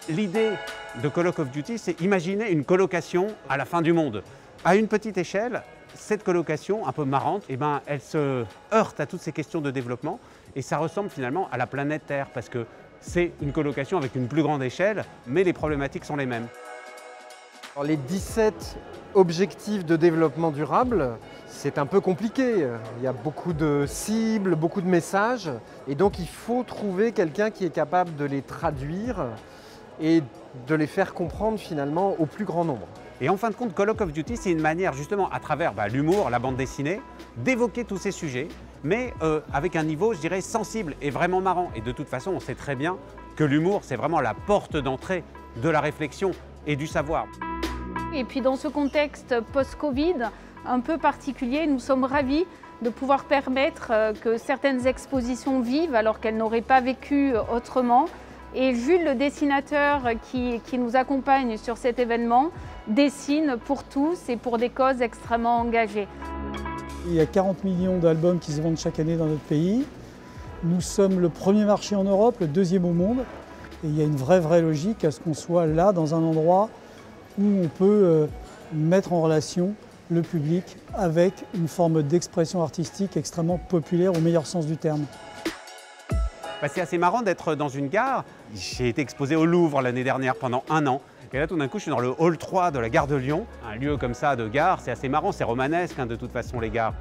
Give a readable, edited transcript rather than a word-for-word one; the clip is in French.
L'idée de Call of Duty, c'est imaginer une colocation à la fin du monde. À une petite échelle, cette colocation un peu marrante, elle se heurte à toutes ces questions de développement et ça ressemble finalement à la planète Terre parce que c'est une colocation avec une plus grande échelle, mais les problématiques sont les mêmes. Alors, les 17 objectifs de développement durable, c'est un peu compliqué. Il y a beaucoup de cibles, beaucoup de messages et donc il faut trouver quelqu'un qui est capable de les traduire et de les faire comprendre finalement au plus grand nombre. Et en fin de compte, Call of Duty, c'est une manière justement à travers l'humour, la bande dessinée, d'évoquer tous ces sujets, mais avec un niveau, je dirais, sensible et vraiment marrant. Et de toute façon, on sait très bien que l'humour, c'est vraiment la porte d'entrée de la réflexion et du savoir. Et puis dans ce contexte post-Covid un peu particulier, nous sommes ravis de pouvoir permettre que certaines expositions vivent alors qu'elles n'auraient pas vécu autrement. Et Jules, le dessinateur qui nous accompagne sur cet événement, dessine pour tous et pour des causes extrêmement engagées. Il y a 40 millions d'albums qui se vendent chaque année dans notre pays. Nous sommes le premier marché en Europe, le deuxième au monde. Et il y a une vraie logique à ce qu'on soit là, dans un endroit où on peut mettre en relation le public avec une forme d'expression artistique extrêmement populaire au meilleur sens du terme. C'est assez marrant d'être dans une gare. J'ai été exposé au Louvre l'année dernière pendant 1 an. Et là, tout d'un coup, je suis dans le hall 3 de la gare de Lyon. Un lieu comme ça de gare, c'est assez marrant, c'est romanesque de toute façon les gares.